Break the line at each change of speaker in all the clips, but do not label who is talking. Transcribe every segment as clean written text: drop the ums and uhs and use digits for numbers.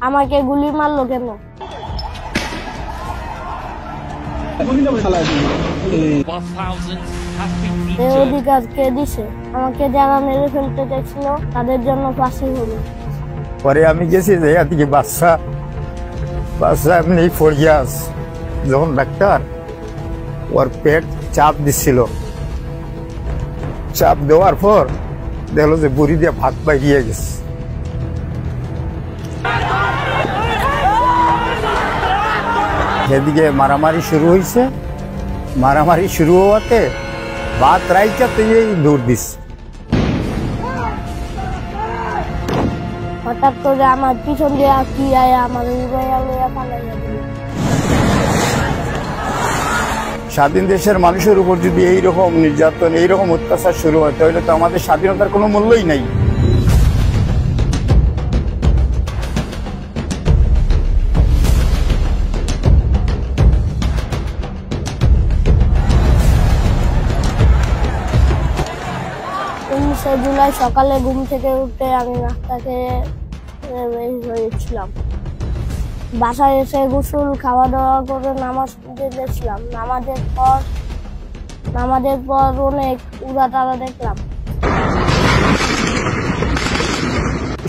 আমাকে গুলি মারলো কেন? এই অধিকার কে দিছে? আমাকে যারা মেরে ফেলতে চাইছিল তাদের জন্য ফাঁসি হলো।
পরে আমি গেছি জায়গা থেকে বাচ্চা এমনি পড়িয়া যখন ডাক্তার ওর পেট চাপ দিচ্ছিল, চাপ দেওয়ার পর দেখলো যে বুড়ি দিয়ে ভাত বাইরিয়ে গেছে। সেদিকে মারামারি শুরু হয়েছে, মারামারি শুরু হওয়াতে ভাত রাইকাতে দৌড় দিচ্ছে।
হঠাৎ করে আমার পিছন দিয়ে কি আয় আমার উড়াইয়া লইয়া পালাইয়া দিল।
স্বাধীন দেশের মানুষের উপর যদি এইরকম নির্যাতন, এইরকম অত্যাচার শুরু হয়, তাহলে তো আমাদের স্বাধীনতার কোনো মূল্যই নাই।
19 জুলাই সকালে ঘুম থেকে উঠে আমি নাস্তা খেয়ে বের হয়েছিলাম। বাসায় এসে গোসল খাওয়া দাওয়া করে নামাজ পড়তে গেছিলাম। নামাজের পর অনেক উড়াতারা দেখলাম।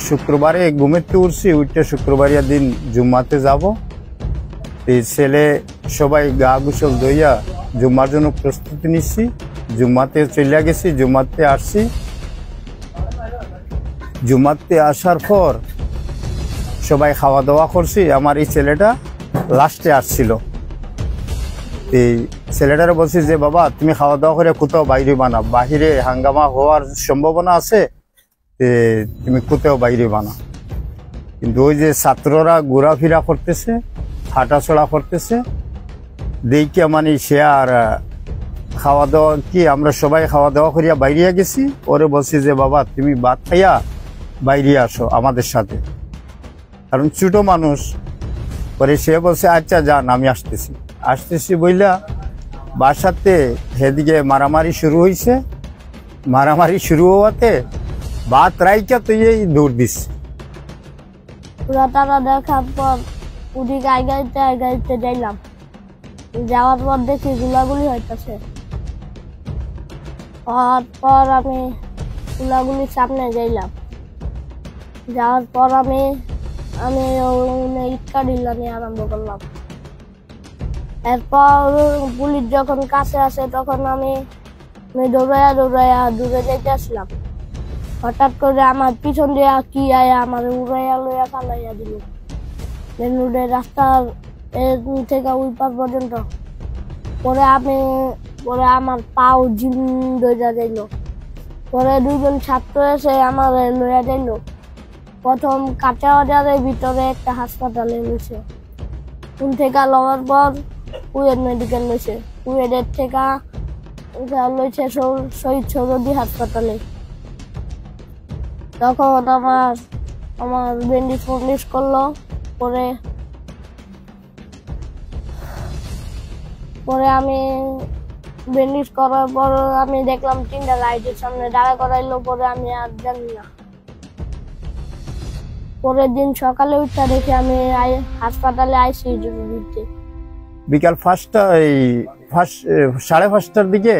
শুক্রবারে ঘুমের থেকে উঠছি, উঠতে শুক্রবারিয়া দিন জুম্মাতে যাব। এই ছেলে সবাই গা গোসল ধইয়া জুম্মার জন্য প্রস্তুতি নিচ্ছি। জুম্মাতে চলে গেছি, জুম্মাতে আসছি। জুম্মাতে আসার পর সবাই খাওয়া দাওয়া করছি। আমার এই ছেলেটা লাস্টে আসছিল। এই ছেলেটারে বলছি যে বাবা তুমি খাওয়া দাওয়া করে কোথাও বাইরে বানা, বাহিরে হাঙ্গামা হওয়ার সম্ভাবনা আছে, তুমি কোথাও বাইরে বানা। কিন্তু ওই যে ছাত্ররা ঘোরাফেরা করতেছে, হাঁটাচলা করতেছে দেখে মানে সে আর খাওয়া দাওয়া কি আমরা সবাই খাওয়া দাওয়া করিয়া বাইরে গেছি। ওরে বলছি যে বাবা তুমি ভাত খাইয়া বাইরে আসো আমাদের সাথে, কারণ ছোট মানুষ। পরে সে বলছে আচ্ছা যান আমি আসতেছি বইলা বাসাতে সেদিকে মারামারি শুরু হয়েছে। মারামারি শুরু হওয়াতে ভাত রাইকা তো দৌড় দিচ্ছে।
তারা দেখার পর ওদিকে আগাইতে যাইলাম। যাওয়ার পর দেখি গুলাগুলি হইতেছে। হওয়ার পর আমি গুলাগুলির সামনে যাইলাম। যাওয়ার পর আমি ইটকা ঢিলা নিয়ে আরম্ভ করলাম। এরপর পুলিশ যখন কাছে আসে তখন আমি দৌড়াইয়া দূরে যাইতে আসলাম। হঠাৎ করে আমার পিছন দিয়ে কি আয় আমার উড়াইয়া লইয়া পালাইয়া দিল। মেন রোডের রাস্তার থেকে ওই পার পর্যন্ত। পরে আমার পাও জিম দইরা যাইল। পরে দুজন ছাত্র এসে আমার লইয়া যাইল। প্রথম কাঁচা বাজারের ভিতরে একটা হাসপাতালে লইছে। থেকে লওয়ার পর কুয়েট মেডিকেল লইছে। কুয়েটের থেকে লইছে শহীদ সরোদি হাসপাতালে। তখন আমার ব্যান্ডেজ করলো। পরে আমি ব্যান্ডেজ করার পর আমি দেখলাম 3টা লাইটের সামনে দাঁড়া করাইলো। পরে আমি আর জানি না। পরের দিন সকালে উঠে দেখি আমি হাসপাতালে আইসিইউ দিতে।
বিকাল 5:30টার দিকে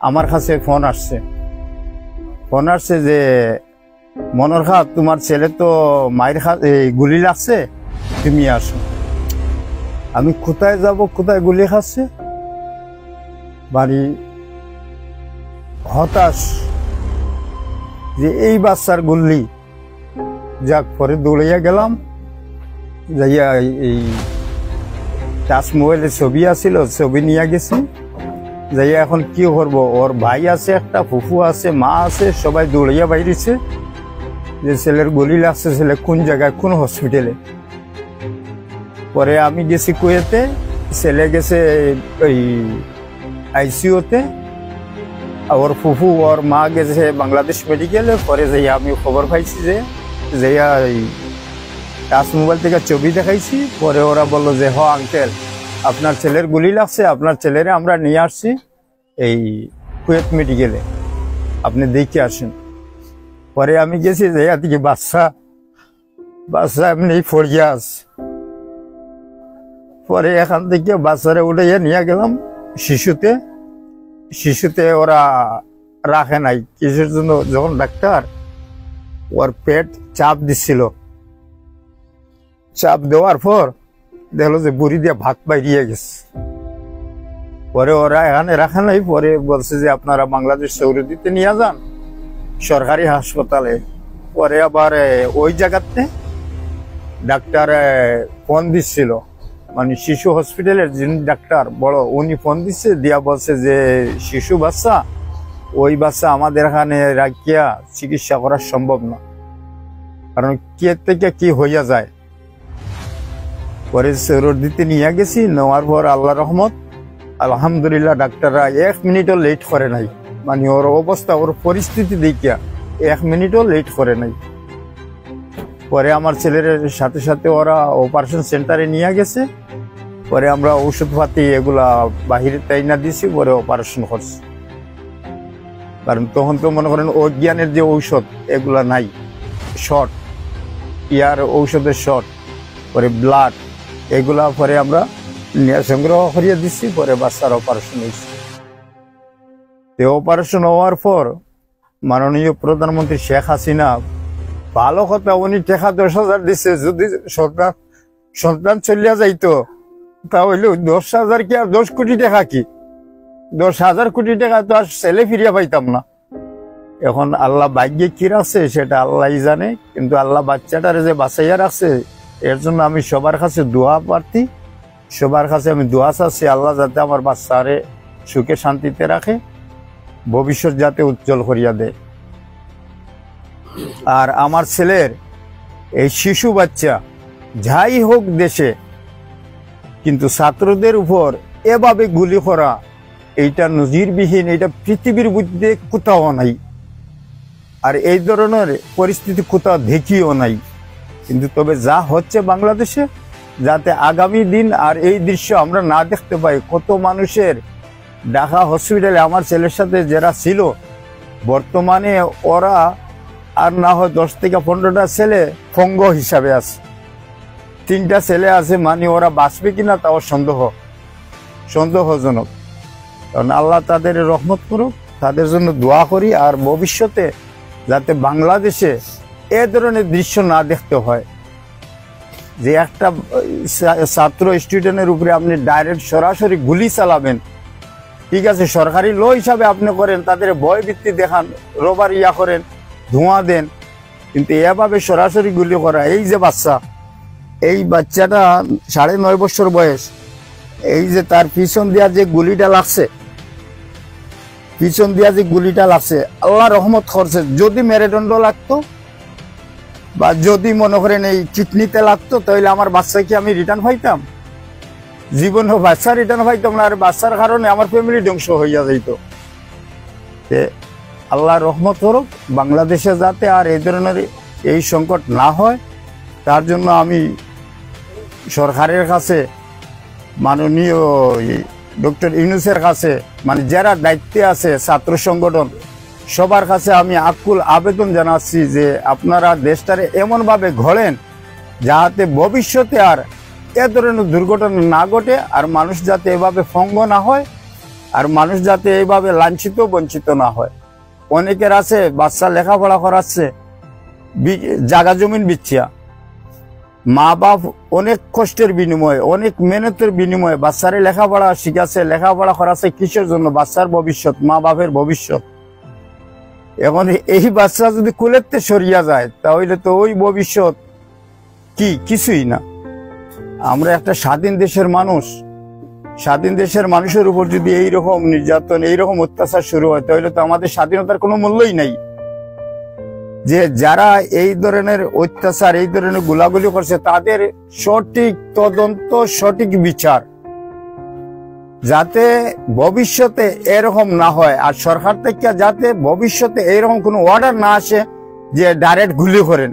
আমার কাছে ফোন আসছে যে মনোর খা তোমার ছেলে তো মায়ের গুলি লাগছে, তুমি আসো। আমি কোথায় যাব, কোথায় গুলি খাচ্ছে, বাড়ি হতাশ যে এই বাচ্চার গুলি। যাক পরে দৌড়াইয়া গেলাম, যাইয়া এই টাচ মোবাইলে ছবি আছিল, ছবি নিয়ে গেছি। যাইয়া এখন কি করবো, ওর ভাই আছে, একটা ফুফু আছে, মা আছে, সবাই দৌড়াইয়া বাইরেছে যে ছেলের গুলি লাগছে, ছেলে কোন জায়গায়, কোন হসপিটালে। পরে আমি গেছি কুয়েতে, ছেলে গেছে ওই আইসিইউতে, ওর ফুফু ওর মা গেছে বাংলাদেশ মেডিকেলে। পরে যাইয়া আমি খবর পাইছি যে যাইয়া টাচ মোবাইল থেকে ছবি দেখাইছি। পরে ওরা বললো যে আঙ্কেল আপনার ছেলের গুলি লাগছে, আপনার ছেলেরে আমরা নিয়ে আসছি এই কুয়েত মেডিকেলে, আপনি দেখে আসেন। পরে আমি গেছি যাইয়া থেকে বাচ্চা এমনি পড়িয়া আছে। পরে এখান থেকে বাচ্চারে উঠাইয়া নিয়ে গেলাম শিশুতে। শিশুতে ওরা রাখে নাই কিসের জন্য, যখন ডাক্তার ওর পেট চাপ দিচ্ছিল, চাপ দেওয়ার পর দেখলো যে বুড়ি দিয়ে ভাত বাইরিয়ে গেছে। পরে ওরা এখানে রাখে নাই, পরে বলছে যে আপনারা বাংলাদেশ সৌরদিতে নিয়ে যান সরকারি হাসপাতালে। পরে আবার ওই জায়গাতে ডাক্তার ফোন দিচ্ছিল, মানে শিশু হসপিটালের যিনি ডাক্তার বড়, উনি ফোন দিচ্ছে, দিয়া বলছে যে শিশু বাচ্চা, ওই বাচ্চা আমাদের এখানে রাখিয়া চিকিৎসা করা সম্ভব না, কারণ কে থেকে কি হইয়া যায়। পরে সৌরদিতে নিয়ে গেছি, নেওয়ার পর আল্লাহ রহমত আলহামদুলিল্লাহ ডাক্তাররা 1 মিনিটও লেট করে নাই, মানে ওর অবস্থা ওর পরিস্থিতি দেখিয়া 1 মিনিটও লেট করে নাই। পরে আমার ছেলের সাথে সাথে ওরা অপারেশন সেন্টারে নিয়ে গেছে। পরে আমরা ঔষধপাতি এগুলা বাহিরে তাই না দিছি, পরে অপারেশন করছি। কারণ তখন তো মনে করেন অজ্ঞানের যে ঔষধ এগুলা নাই, শর্ট ইয়ার ঔষধের শর্ট, পরে ব্লাড এগুলা পরে আমরা সংগ্রহ করিয়ে দিচ্ছি। পরে বাচ্চার অপারেশন হয়েছে। অপারেশন হওয়ার পর মাননীয় প্রধানমন্ত্রী শেখ হাসিনা ভালো কথা, উনি টাকা 10,000 দিচ্ছে। যদি সন্তান চলিয়া যাইতো তাহলে 10,000 কি আর 10 কোটি টাকা, কি 10,000 কোটি টাকা তো আর ছেলে ফিরিয়া পাইতাম না। এখন আল্লাহ ভাগ্যে কি রাখছে সেটা আল্লাহ জানে, কিন্তু আল্লাহ বাচ্চাটারে যে বাঁচাইয়া রাখছে এর জন্য আমি সবার কাছে দোয়া প্রার্থী, সবার কাছে আমি দোয়া চাচ্ছি আল্লাহ যাতে আমার বাচ্চারে সুখে শান্তিতে রাখে, ভবিষ্যৎ যাতে উজ্জ্বল করিয়া দেয়। আর আমার ছেলের এই শিশু বাচ্চা যাই হোক দেশে, কিন্তু ছাত্রদের উপর এভাবে গুলি করা এইটা নজিরবিহীন, এটা পৃথিবীর মধ্যে কোথাও নাই, আর এই ধরনের পরিস্থিতি কোথাও দেখিও নাই। কিন্তু তবে যা হচ্ছে বাংলাদেশে, যাতে আগামী দিন আর এই দৃশ্য আমরা না দেখতে পাই। কত মানুষের ঢাকা হসপিটালে আমার ছেলের সাথে যারা ছিল, বর্তমানে ওরা আর না হয় 10 থেকে 15টা ছেলে ফঙ্গ হিসাবে আছে, 3টা ছেলে আছে, মানে ওরা বাঁচবে কিনা তাও সন্দেহজনক। কারণ আল্লাহ তাদের রহমত করুক, তাদের জন্য দোয়া করি। আর ভবিষ্যতে যাতে বাংলাদেশে এ ধরনের দৃশ্য না দেখতে হয়, যে একটা ছাত্র স্টুডেন্টের উপরে আপনি ডাইরেক্ট সরাসরি গুলি চালাবেন, ঠিক আছে সরকারি ল হিসাবে আপনি করেন, তাদের ভয় ভিত্তি দেখান, রোবার ইয়া করেন, ধোঁয়া দেন, কিন্তু এভাবে সরাসরি গুলি করা। এই যে বাচ্চা, এই বাচ্চাটা 9.5 বছর বয়স, এই যে তার পিছন দিয়া যে গুলিটা লাগছে, আল্লাহ রহমত করছে। যদি মেরুদণ্ড লাগতো বা যদি মনে করেন এই কিডনিতে লাগতো, তাহলে আমার বাচ্চাকে আমি রিটার্ন পাইতাম, জীবনে বাচ্চা রিটার্ন পাইতাম না। আর বাচ্চার কারণে আমার ফ্যামিলি ধ্বংস হইয়া যাইত। আল্লাহ রহমত করুক, বাংলাদেশে যাতে আর এই ধরনের এই সংকট না হয়, তার জন্য আমি সরকারের কাছে, মাননীয় ডক্টর ইউনূসের কাছে, মানে যারা দায়িত্বে আছে ছাত্র সংগঠন, সবার কাছে আমি আকুল আবেদন জানাচ্ছি যে আপনারা দেশটারে এমনভাবে গড়েন যাতে ভবিষ্যতে আর এ ধরনের দুর্ঘটনা না ঘটে, আর মানুষ যাতে এভাবে ফঙ্গ না হয়, আর মানুষ যাতে এইভাবে লাঞ্ছিত বঞ্চিত না হয়। অনেকের আছে বাচ্চা লেখাপড়া করাচ্ছে জাগা জমিন বিচ্ছিয়া, মা বাপ অনেক কষ্টের বিনিময়ে, অনেক মেহনতের বিনিময়ে বাচ্চারে লেখাপড়া শিখাচ্ছে, লেখাপড়া করাচ্ছে কিসের জন্য? বাচ্চার ভবিষ্যৎ, মা বাপের ভবিষ্যৎ। এখন এই বাচ্চা যদি কুলেতে সরিয়া যায় তাহলে তো ওই ভবিষ্যৎ কিছুই না। আমরা একটা স্বাধীন দেশের মানুষ, স্বাধীন দেশের মানুষের উপর যদি এইরকম নির্যাতন, এইরকম অত্যাচার শুরু হয়, তাহলে তো আমাদের স্বাধীনতার কোনো মূল্যই নাই। যে যারা এই ধরনের অত্যাচার, এই ধরনের গোলাগুলি করছে, তাদের সঠিক তদন্ত, সঠিক বিচার, যাতে ভবিষ্যতে এরকম না হয়। আর সরকার থেকে যাতে ভবিষ্যতে এরকম কোনো অর্ডার না আসে যে ডাইরেক্ট গুলি করেন।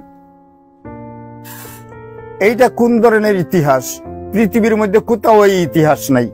এইটা কোন ধরনের ইতিহাস? পৃথিবীর মধ্যে কোথাও এই ইতিহাস নাই।